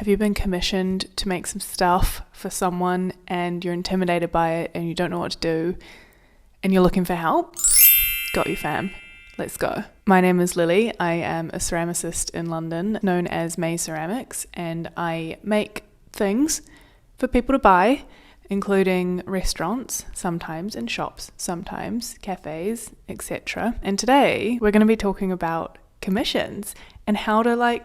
Have you been commissioned to make some stuff for someone and you're intimidated by it and you don't know what to do and you're looking for help? Got you, fam. Let's go. My name is Lily. I am a ceramicist in London known as Mae Ceramics, and I make things for people to buy, including restaurants, sometimes, and shops, sometimes, cafes, etc. And today we're going to be talking about commissions and how to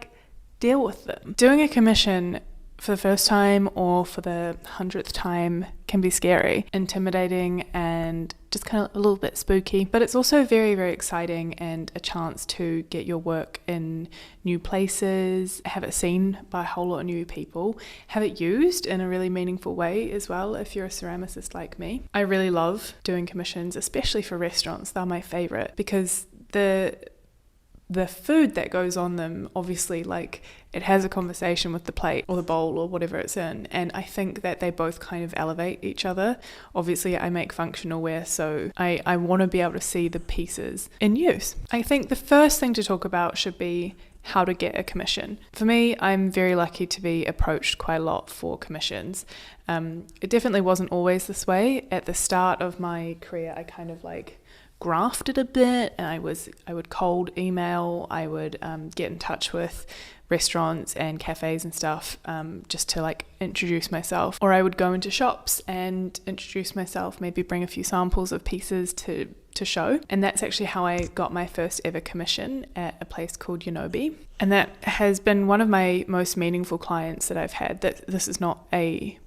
deal with them. Doing a commission for the first time or for the 100th time can be scary, intimidating, and just kind of a little bit spooky, but it's also very, very exciting and a chance to get your work in new places, have it seen by a whole lot of new people, have it used in a really meaningful way as well if you're a ceramicist like me. I really love doing commissions, especially for restaurants. They're my favorite because the food that goes on them, obviously, it has a conversation with the plate or the bowl or whatever it's in, and I think that they both kind of elevate each other. Obviously, I make functional ware, so I want to be able to see the pieces in use. I think the first thing to talk about should be how to get a commission. For me, I'm very lucky to be approached quite a lot for commissions. It definitely wasn't always this way. At the start of my career, I kind of grafted a bit, and I would cold email, I would get in touch with restaurants and cafes and stuff just to introduce myself, or I would go into shops and introduce myself, maybe bring a few samples of pieces to show. And that's actually how I got my first ever commission at a place called Yonobi, and that has been one of my most meaningful clients that I've had. That this is not a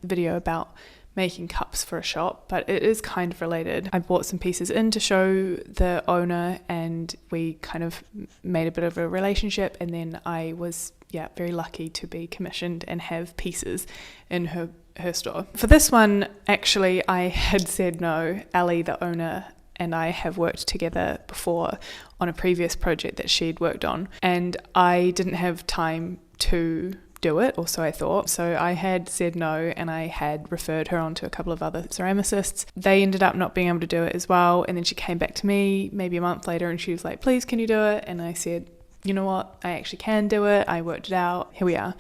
video about making cups for a shop, but it is kind of related. I brought some pieces in to show the owner, and we kind of made a bit of a relationship, and then I was very lucky to be commissioned and have pieces in her store. For this one, actually, I had said no. Ali, the owner, and I have worked together before on a previous project that she'd worked on, and I didn't have time to do it, or so I thought. So I had said no, and I had referred her on to a couple of other ceramicists. They ended up not being able to do it as well, and then she came back to me maybe a month later and she was like, please, can you do it? And I said, you know what, I actually can do it. I worked it out. Here we are.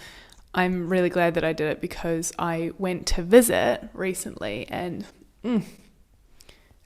I'm really glad that I did it because I went to visit recently, and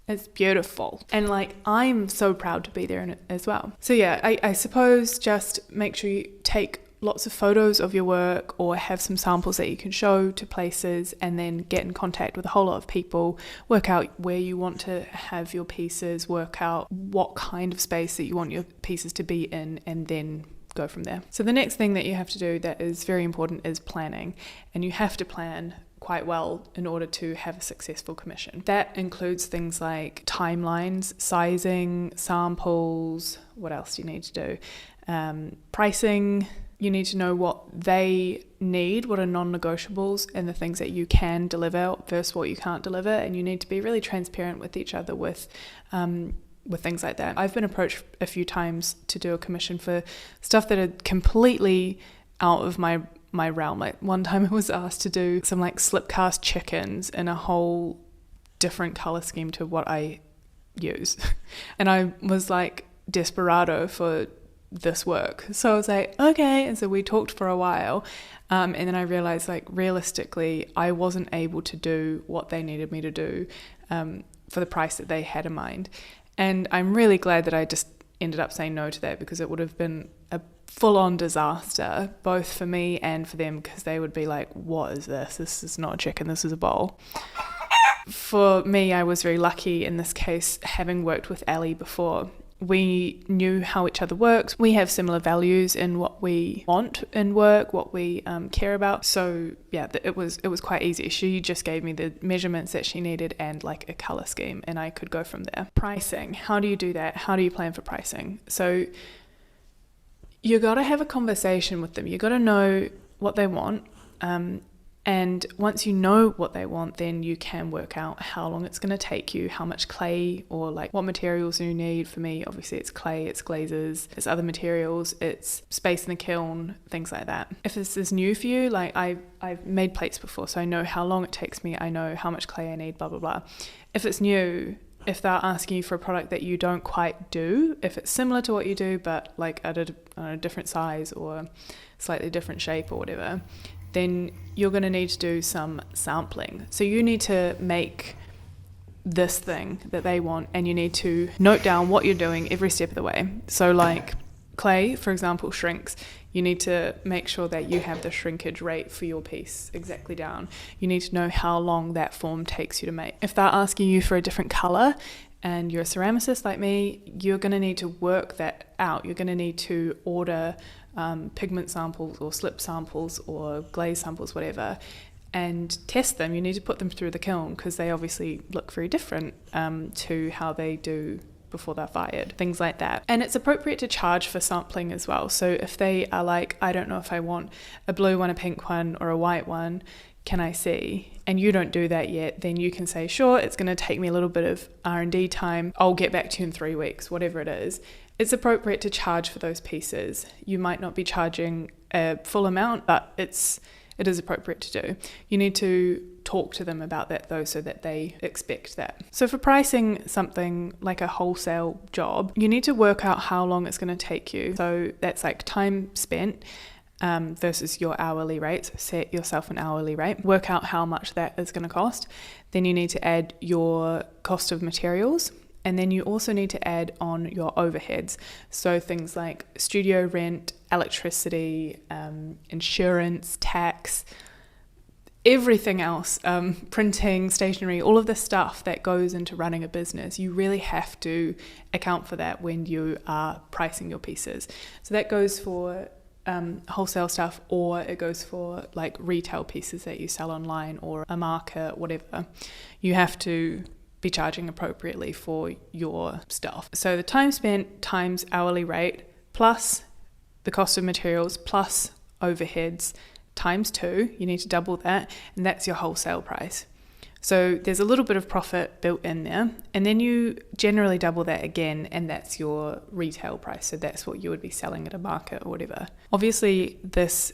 it's beautiful. And I'm so proud to be there in it as well. So I suppose just make sure you take lots of photos of your work or have some samples that you can show to places, and then get in contact with a whole lot of people, work out where you want to have your pieces, work out what kind of space that you want your pieces to be in, and then go from there. So the next thing that you have to do that is very important is planning, and you have to plan quite well in order to have a successful commission. That includes things like timelines, sizing, samples. What else do you need to do? Pricing. You need to know what they need, what are non-negotiables, and the things that you can deliver versus what you can't deliver. And you need to be really transparent with each other with things like that. I've been approached a few times to do a commission for stuff that are completely out of my realm. One time I was asked to do some slip cast chickens in a whole different color scheme to what I use. And I was desperado for this work. So I was like, okay. And so we talked for a while. And then I realized realistically, I wasn't able to do what they needed me to do for the price that they had in mind. And I'm really glad that I just ended up saying no to that, because it would have been a full-on disaster, both for me and for them, because they would be like, what is this? This is not a chicken, this is a bowl. For me, I was very lucky in this case, having worked with Ali before. We knew how each other works. We have similar values in what we want in work, what we care about. So it was quite easy. She just gave me the measurements that she needed and a color scheme, and I could go from there. Pricing. How do you do that? How do you plan for pricing? So you got to have a conversation with them. You got to know what they want. And once you know what they want, then you can work out how long it's going to take you, how much clay or what materials you need. For me, obviously it's clay, it's glazes, it's other materials, it's space in the kiln, things like that. If this is new for you, I've made plates before, so I know how long it takes me, I know how much clay I need, blah, blah, blah. If it's new, if they're asking you for a product that you don't quite do, if it's similar to what you do, but at a different size or slightly different shape or whatever, then you're going to need to do some sampling. So you need to make this thing that they want, and you need to note down what you're doing every step of the way. So like clay, for example, shrinks. You need to make sure that you have the shrinkage rate for your piece exactly down. You need to know how long that form takes you to make. If they're asking you for a different color and you're a ceramicist like me, you're going to need to work that out. You're going to need to order pigment samples or slip samples or glaze samples, whatever, and test them. You need to put them through the kiln because they obviously look very different to how they do before they're fired, things like that. And it's appropriate to charge for sampling as well. So if they are like, I don't know if I want a blue one, a pink one, or a white one, can I see? And you don't do that yet, then you can say, sure, it's going to take me a little bit of R&D time. I'll get back to you in 3 weeks, whatever it is. It's appropriate to charge for those pieces. You might not be charging a full amount, but it is appropriate to do. You need to talk to them about that though, so that they expect that. So for pricing something like a wholesale job, you need to work out how long it's going to take you. So that's like time spent versus your hourly rate. So set yourself an hourly rate, work out how much that is going to cost. Then you need to add your cost of materials. And then you also need to add on your overheads. So things like studio rent, electricity, insurance, tax, everything else, printing, stationery, all of the stuff that goes into running a business. You really have to account for that when you are pricing your pieces. So that goes for wholesale stuff, or it goes for like retail pieces that you sell online or a market, whatever. You have to be charging appropriately for your stuff. So the time spent times hourly rate plus the cost of materials plus overheads times 2, you need to double that, and that's your wholesale price. So there's a little bit of profit built in there, and then you generally double that again, and that's your retail price. So that's what you would be selling at a market or whatever. Obviously this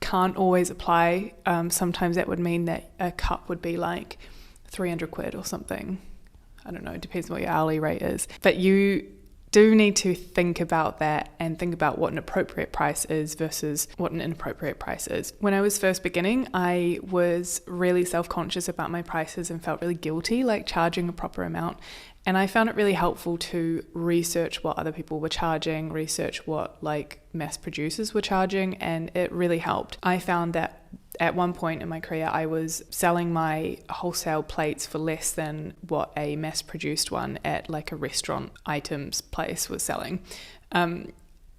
can't always apply. Sometimes that would mean that a cup would be like 300 quid or something. I don't know, it depends on what your hourly rate is. But you do need to think about that and think about what an appropriate price is versus what an inappropriate price is. When I was first beginning, I was really self-conscious about my prices and felt really guilty, like charging a proper amount. And I found it really helpful to research what other people were charging, research what like mass producers were charging, and it really helped. I found that at one point in my career, I was selling my wholesale plates for less than what a mass-produced one at like a restaurant items place was selling. And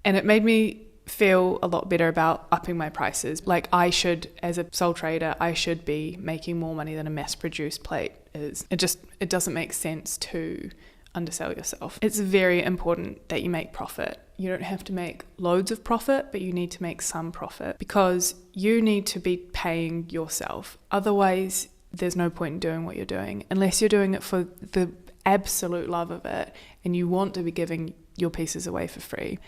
it made me feel a lot better about upping my prices. Like I should, as a sole trader, I should be making more money than a mass-produced plate is. It doesn't make sense to undersell yourself. It's very important that you make profit. You don't have to make loads of profit, but you need to make some profit because you need to be paying yourself. Otherwise, there's no point in doing what you're doing unless you're doing it for the absolute love of it and you want to be giving your pieces away for free.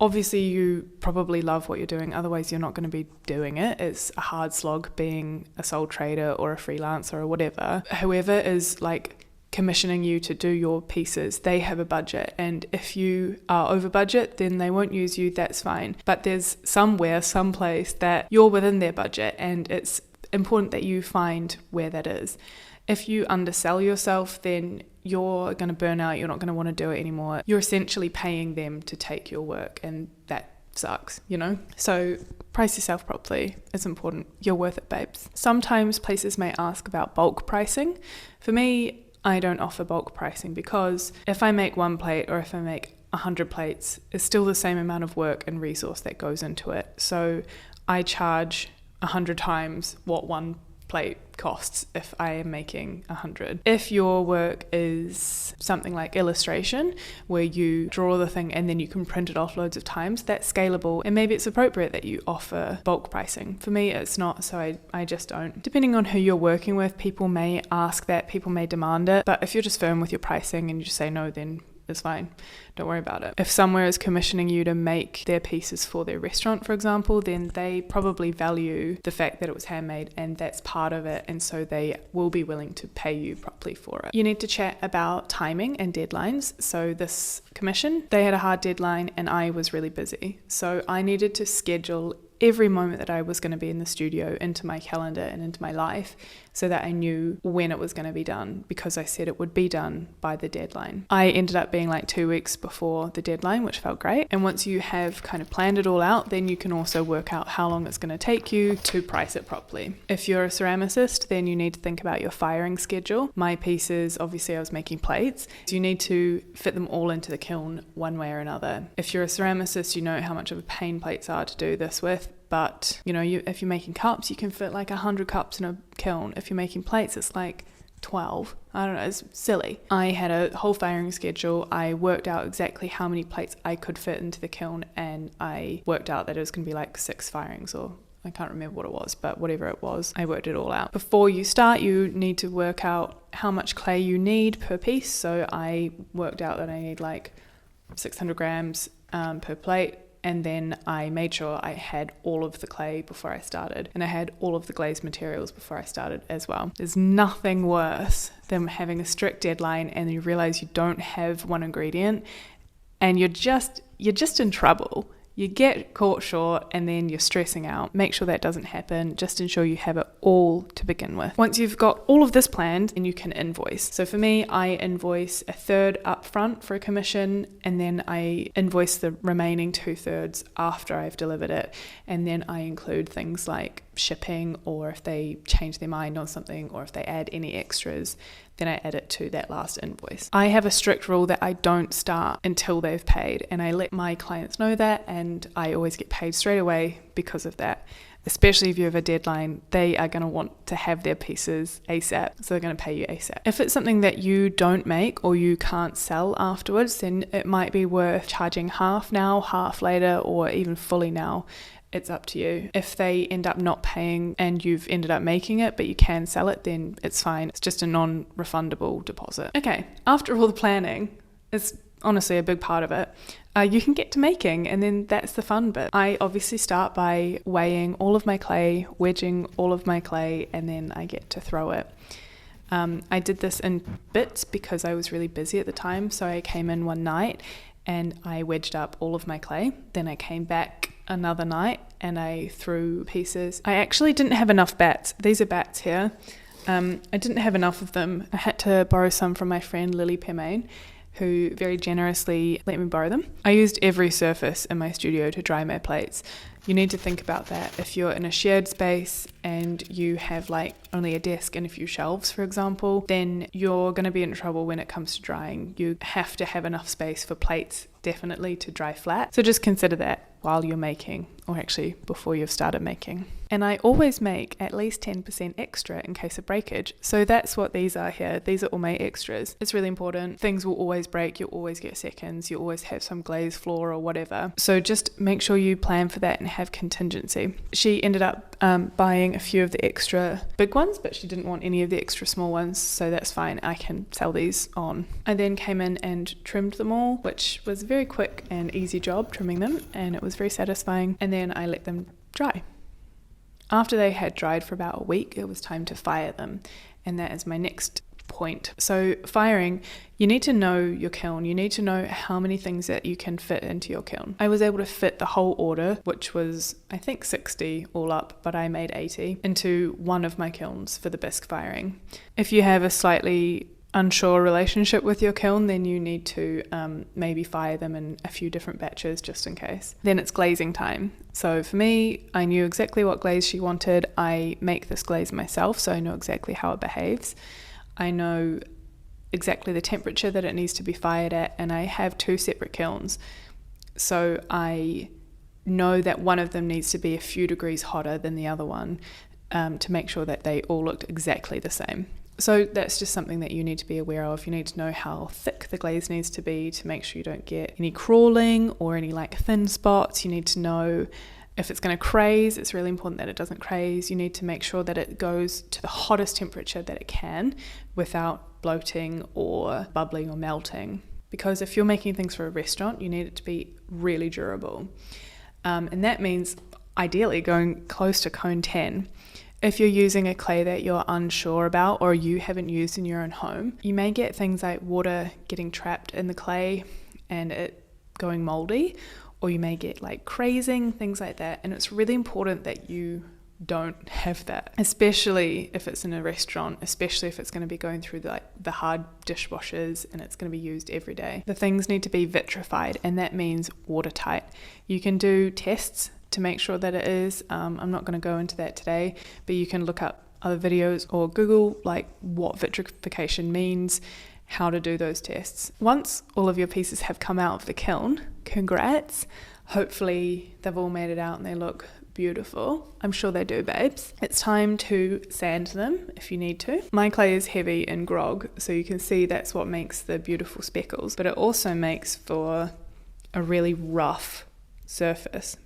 Obviously, you probably love what you're doing, otherwise you're not going to be doing it. It's a hard slog being a sole trader or a freelancer or whatever. Whoever is like commissioning you to do your pieces, they have a budget, and if you are over budget, then they won't use you, that's fine. But there's someplace that you're within their budget, and it's important that you find where that is. If you undersell yourself, then you're going to burn out, you're not going to want to do it anymore. You're essentially paying them to take your work, and that sucks, you know? So price yourself properly. It's important. You're worth it, babes. Sometimes places may ask about bulk pricing. For me, I don't offer bulk pricing because if I make one plate or if I make 100 plates, it's still the same amount of work and resource that goes into it. So I charge 100 times what one plate costs if I am making 100. If your work is something like illustration, where you draw the thing and then you can print it off loads of times, that's scalable, and maybe it's appropriate that you offer bulk pricing. For me, it's not, so I just don't. Depending on who you're working with, people may ask that, people may demand it, but if you're just firm with your pricing and you just say no, then it's fine. Don't worry about it. If somewhere is commissioning you to make their pieces for their restaurant, for example, then they probably value the fact that it was handmade and that's part of it, and so they will be willing to pay you properly for it. You need to chat about timing and deadlines. So this commission, they had a hard deadline and I was really busy. So I needed to schedule every moment that I was going to be in the studio into my calendar and into my life so that I knew when it was going to be done, because I said it would be done by the deadline. I ended up being like 2 weeks before the deadline, which felt great. And once you have kind of planned it all out, then you can also work out how long it's going to take you to price it properly. If you're a ceramicist, then you need to think about your firing schedule. My pieces, obviously I was making plates, so you need to fit them all into the kiln one way or another. If you're a ceramicist, you know how much of a pain plates are to do this with. But, if you're making cups, you can fit like 100 cups in a kiln. If you're making plates, it's like 12. I don't know, it's silly. I had a whole firing schedule. I worked out exactly how many plates I could fit into the kiln, and I worked out that it was going to be like 6 firings, or I can't remember what it was, but whatever it was, I worked it all out. Before you start, you need to work out how much clay you need per piece. So I worked out that I need like 600 grams per plate. And then I made sure I had all of the clay before I started, and I had all of the glazed materials before I started as well. There's nothing worse than having a strict deadline and you realize you don't have one ingredient and you're just in trouble. You get caught short and then you're stressing out. Make sure that doesn't happen. Just ensure you have it all to begin with. Once you've got all of this planned, then you can invoice. So for me, I invoice a third up front for a commission, and then I invoice the remaining 2/3 after I've delivered it. And then I include things like shipping, or if they change their mind on something, or if they add any extras, then I add it to that last invoice. I have a strict rule that I don't start until they've paid, and I let my clients know that, and I always get paid straight away because of that. Especially if you have a deadline, they are going to want to have their pieces ASAP, so they're going to pay you ASAP. If it's something that you don't make or you can't sell afterwards, then it might be worth charging half now, half later, or even fully now. It's up to you. If they end up not paying and you've ended up making it, but you can sell it, then it's fine. It's just a non-refundable deposit. Okay, after all the planning, it's honestly a big part of it. You can get to making, and then that's the fun bit. I obviously start by weighing all of my clay, wedging all of my clay, and then I get to throw it. I did this in bits because I was really busy at the time, so I came in one night and I wedged up all of my clay. Then I came back another night and I threw pieces. I actually didn't have enough bats. These are bats here. I didn't have enough of them. I had to borrow some from my friend Lily Permain, who very generously let me borrow them. I used every surface in my studio to dry my plates. You need to think about that. If you're in a shared space and you have like only a desk and a few shelves, for example, then you're going to be in trouble when it comes to drying. You have to have enough space for plates definitely to dry flat. So just consider that while you're making, or actually before you've started making. And I always make at least 10% extra in case of breakage. So that's what these are here. These are all my extras. It's really important. Things will always break. You'll always get seconds. You'll always have some glazed floor or whatever. So just make sure you plan for that and have contingency. She ended up buying a few of the extra big ones, but she didn't want any of the extra small ones. So that's fine. I can sell these on. I then came in and trimmed them all, which was a very quick and easy job trimming them. And it was very satisfying. And then I let them dry. After they had dried for about a week, it was time to fire them. And that is my next point. So firing, you need to know your kiln. You need to know how many things that you can fit into your kiln. I was able to fit the whole order, which was I think 60 all up, but I made 80, into one of my kilns for the bisque firing. If you have a slightly unsure relationship with your kiln, then you need to maybe fire them in a few different batches just in case. Then it's glazing time. So for me, I knew exactly what glaze she wanted. I make this glaze myself, so I know exactly how it behaves. I know exactly the temperature that it needs to be fired at, and I have 2 separate kilns. So I know that one of them needs to be a few degrees hotter than the other one to make sure that they all looked exactly the same. So that's just something that you need to be aware of. You need to know how thick the glaze needs to be to make sure you don't get any crawling or any like thin spots. You need to know if it's going to craze. It's really important that it doesn't craze. You need to make sure that it goes to the hottest temperature that it can without bloating or bubbling or melting. Because if you're making things for a restaurant, you need it to be really durable. And that means ideally going close to cone 10. If you're using a clay that you're unsure about or you haven't used in your own home, you may get things like water getting trapped in the clay and it going moldy, or you may get like crazing, things like that. And it's really important that you don't have that, especially if it's in a restaurant, especially if it's going to be going through the hard dishwashers and it's going to be used every day. The things need to be vitrified, and that means watertight. You can do tests to make sure that it is. I'm not going to go into that today, but you can look up other videos or Google like what vitrification means, how to do those tests. Once all of your pieces have come out of the kiln, congrats. Hopefully they've all made it out and they look beautiful. I'm sure they do, babes. It's time to sand them if you need to. My clay is heavy and grog, so you can see that's what makes the beautiful speckles, but it also makes for a really rough surface.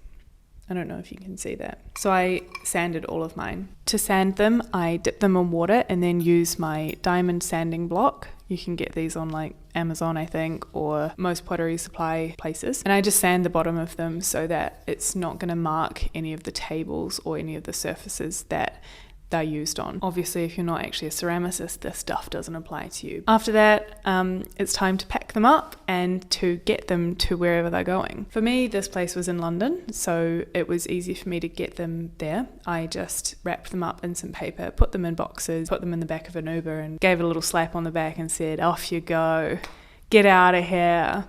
I don't know if you can see that. So I sanded all of mine. To sand them, I dip them in water and then use my diamond sanding block. You can get these on like Amazon, I think, or most pottery supply places. And I just sand the bottom of them so that it's not going to mark any of the tables or any of the surfaces that they're used on. Obviously, if you're not actually a ceramicist, this stuff doesn't apply to you. After that, it's time to pack them up and to get them to wherever they're going. For me, this place was in London, so it was easy for me to get them there. I just wrapped them up in some paper, put them in boxes, put them in the back of an Uber and gave it a little slap on the back and said, off you go, get out of here.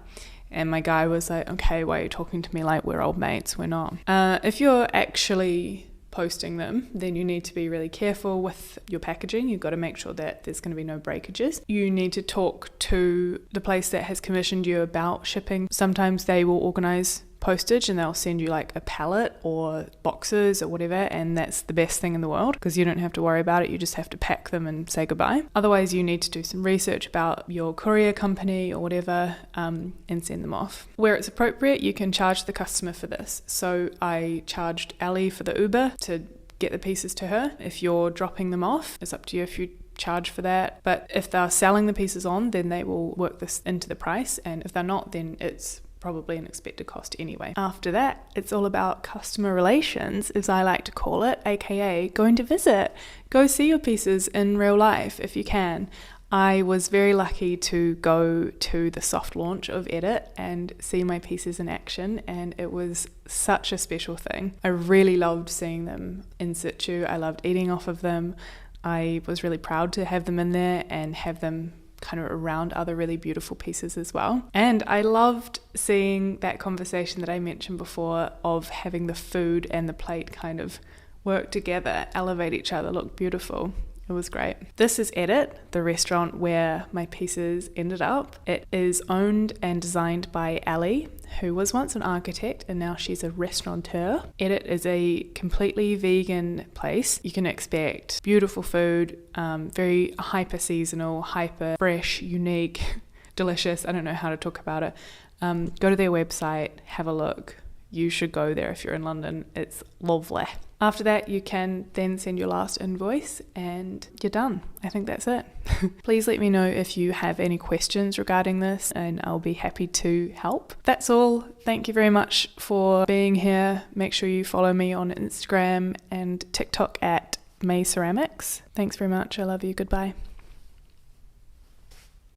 And my guy was like, okay, why are you talking to me like we're old mates? We're not. If you're actually posting them, then you need to be really careful with your packaging. You've got to make sure that there's going to be no breakages. You need to talk to the place that has commissioned you about shipping. Sometimes they will organize postage and they'll send you like a pallet or boxes or whatever, and that's the best thing in the world because you don't have to worry about it. You just have to pack them and say goodbye. Otherwise, you need to do some research about your courier company or whatever and send them off. Where it's appropriate, you can charge the customer for this. So I charged Ali for the Uber to get the pieces to her. If you're dropping them off, it's up to you if you charge for that. But if they're selling the pieces on, then they will work this into the price, and if they're not, then it's probably an expected cost anyway. After that, it's all about customer relations, as I like to call it, aka going to visit. Go see your pieces in real life if you can. I was very lucky to go to the soft launch of Edit and see my pieces in action, and it was such a special thing. I really loved seeing them in situ. I loved eating off of them. I was really proud to have them in there and have them kind of around other really beautiful pieces as well. And I loved seeing that conversation that I mentioned before of having the food and the plate kind of work together, elevate each other, look beautiful. It was great. This is Edit, the restaurant where my pieces ended up. It is owned and designed by Ali, who was once an architect and now she's a restaurateur. Edit is a completely vegan place. You can expect beautiful food, very hyper seasonal, hyper fresh, unique, delicious. I don't know how to talk about it. Go to their website, have a look. You should go there if you're in London. It's lovely. After that, you can then send your last invoice and you're done. I think that's it. Please let me know if you have any questions regarding this and I'll be happy to help. That's all. Thank you very much for being here. Make sure you follow me on Instagram and TikTok at Mae Ceramics. Thanks very much. I love you. Goodbye.